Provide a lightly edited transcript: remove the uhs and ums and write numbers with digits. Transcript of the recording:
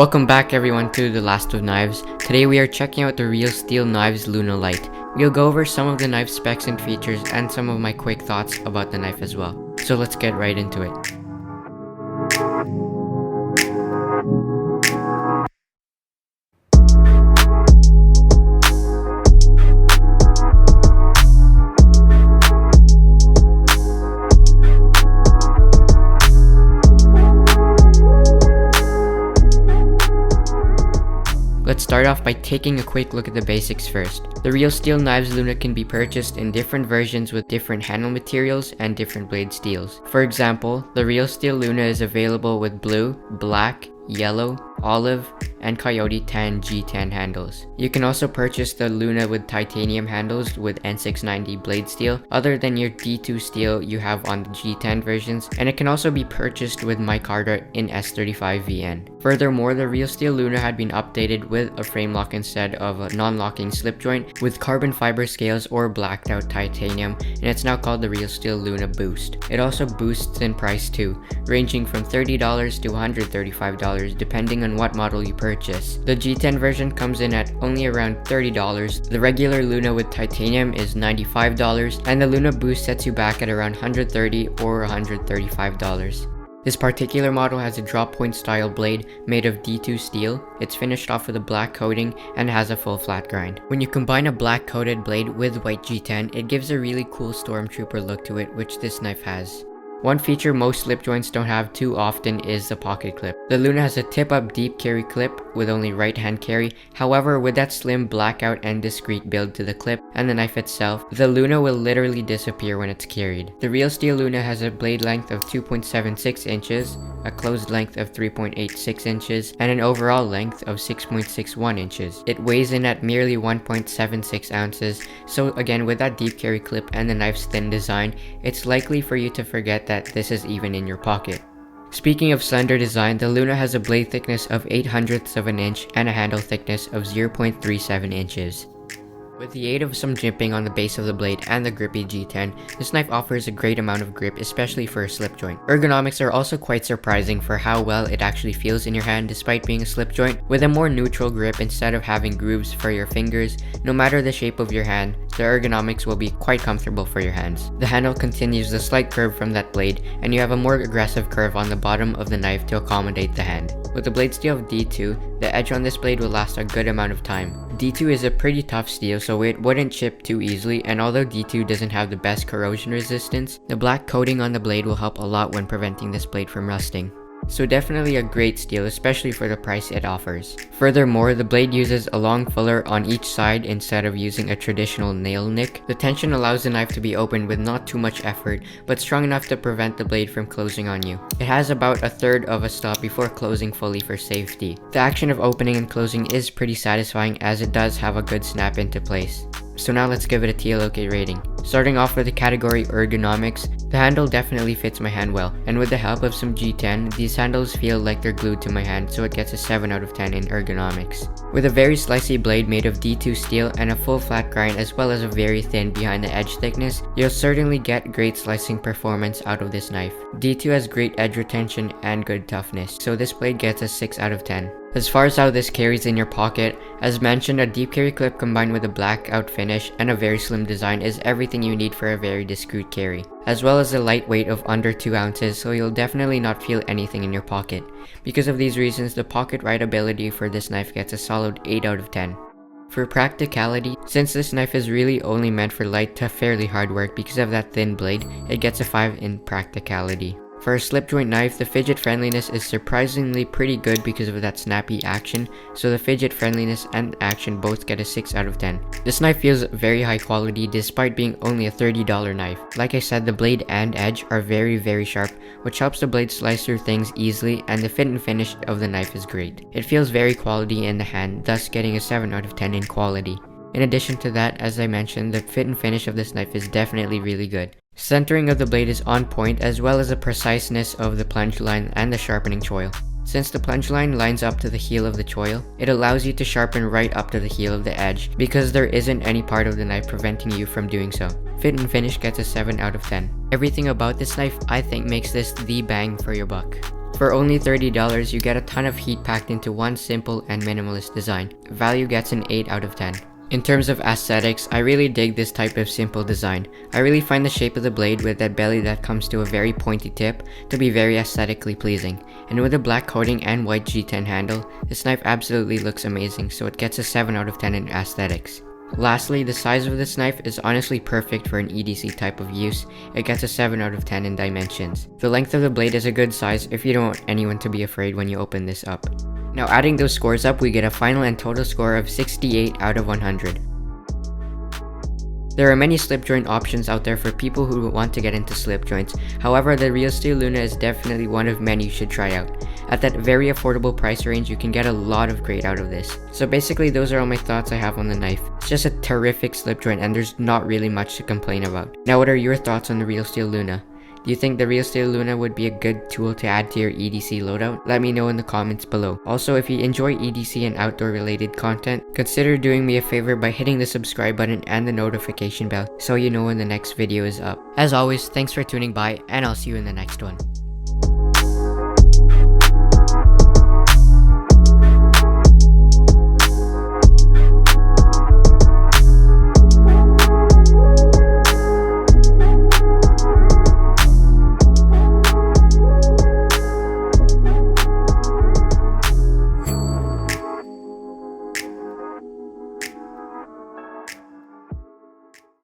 Welcome back everyone to The Last of Knives. Today we are checking out the Real Steel Knives Luna Lite. We'll go over some of the knife specs and features and some of my quick thoughts about the knife as well. So let's get right into it. Let's start off by taking a quick look at the basics first. The Real Steel Knives Luna can be purchased in different versions with different handle materials and different blade steels. For example, the Real Steel Luna is available with blue, black, yellow, olive, and coyote tan G10 handles. You can also purchase the Luna with titanium handles with N690 blade steel, other than your D2 steel you have on the G10 versions, and it can also be purchased with micarta in S35VN. Furthermore, the Real Steel Luna had been updated with a frame lock instead of a non-locking slip joint with carbon fiber scales or blacked out titanium, and it's now called the Real Steel Luna Boost. It also boosts in price too, ranging from $30 to $135 depending on what model you purchase. The G10 version comes in at only around $30, the regular Luna with titanium is $95, and the Luna Boost sets you back at around $130 or $135. This particular model has a drop point style blade made of D2 steel. It's finished off with a black coating and has a full flat grind. When you combine a black coated blade with white G10, it gives a really cool Stormtrooper look to it, which this knife has. One feature most slip joints don't have too often is the pocket clip. The Luna has a tip-up deep carry clip with only right-hand carry. However, with that slim blackout and discreet build to the clip and the knife itself, the Luna will literally disappear when it's carried. The Real Steel Luna has a blade length of 2.76 inches, a closed length of 3.86 inches, and an overall length of 6.61 inches. It weighs in at merely 1.76 ounces, so again with that deep carry clip and the knife's thin design, it's likely for you to forget that this is even in your pocket. Speaking of slender design, the Luna has a blade thickness of 0.08 of an inch and a handle thickness of 0.37 inches. With the aid of some jimping on the base of the blade and the grippy G10, this knife offers a great amount of grip, especially for a slip joint. Ergonomics are also quite surprising for how well it actually feels in your hand despite being a slip joint. With a more neutral grip instead of having grooves for your fingers, no matter the shape of your hand, the ergonomics will be quite comfortable for your hands. The handle continues the slight curve from that blade, and you have a more aggressive curve on the bottom of the knife to accommodate the hand. With the blade steel of D2, the edge on this blade will last a good amount of time. D2 is a pretty tough steel, so it wouldn't chip too easily, and although D2 doesn't have the best corrosion resistance, the black coating on the blade will help a lot when preventing this blade from rusting. So definitely a great steel, especially for the price it offers. Furthermore, the blade uses a long fuller on each side instead of using a traditional nail nick. The tension allows the knife to be opened with not too much effort, but strong enough to prevent the blade from closing on you. It has about a third of a stop before closing fully for safety. The action of opening and closing is pretty satisfying as it does have a good snap into place. So now let's give it a TLOK rating. Starting off with the category ergonomics, the handle definitely fits my hand well, and with the help of some G10, these handles feel like they're glued to my hand, so it gets a 7 out of 10 in ergonomics. With a very slicey blade made of D2 steel and a full flat grind as well as a very thin behind the edge thickness, you'll certainly get great slicing performance out of this knife. D2 has great edge retention and good toughness, so this blade gets a 6 out of 10. As far as how this carries in your pocket, as mentioned, a deep carry clip combined with a blackout finish and a very slim design is everything you need for a very discreet carry, as well as a lightweight of under 2 ounces, so you'll definitely not feel anything in your pocket. Because of these reasons, the pocket rideability for this knife gets a solid 8 out of 10. For practicality, since this knife is really only meant for light to fairly hard work because of that thin blade, it gets a 5 in practicality. For a slip joint knife, the fidget friendliness is surprisingly pretty good because of that snappy action, so the fidget friendliness and action both get a 6 out of 10. This knife feels very high quality despite being only a $30 knife. Like I said, the blade and edge are very sharp, which helps the blade slice through things easily, and the fit and finish of the knife is great. It feels very quality in the hand, thus getting a 7 out of 10 in quality. In addition to that, as I mentioned, the fit and finish of this knife is definitely really good. Centering of the blade is on point, as well as the preciseness of the plunge line and the sharpening choil. Since the plunge line lines up to the heel of the choil, it allows you to sharpen right up to the heel of the edge because there isn't any part of the knife preventing you from doing so. Fit and finish gets a 7 out of 10. Everything about this knife I think makes this the bang for your buck. For only $30, you get a ton of heat packed into one simple and minimalist design. Value gets an 8 out of 10. In terms of aesthetics, I really dig this type of simple design. I really find the shape of the blade with that belly that comes to a very pointy tip to be very aesthetically pleasing. And with a black coating and white G10 handle, this knife absolutely looks amazing, so it gets a 7 out of 10 in aesthetics. Lastly, the size of this knife is honestly perfect for an EDC type of use. It gets a 7 out of 10 in dimensions. The length of the blade is a good size if you don't want anyone to be afraid when you open this up. Now adding those scores up, we get a final and total score of 68 out of 100. There are many slip joint options out there for people who want to get into slip joints. However, the Real Steel Luna is definitely one of many you should try out. At that very affordable price range, you can get a lot of great out of this. So basically, those are all my thoughts I have on the knife. It's just a terrific slip joint and there's not really much to complain about. Now, what are your thoughts on the Real Steel Luna? Do you think the Real Steel Luna would be a good tool to add to your EDC loadout? Let me know in the comments below. Also, if you enjoy EDC and outdoor related content, consider doing me a favor by hitting the subscribe button and the notification bell so you know when the next video is up. As always, thanks for tuning by and I'll see you in the next one.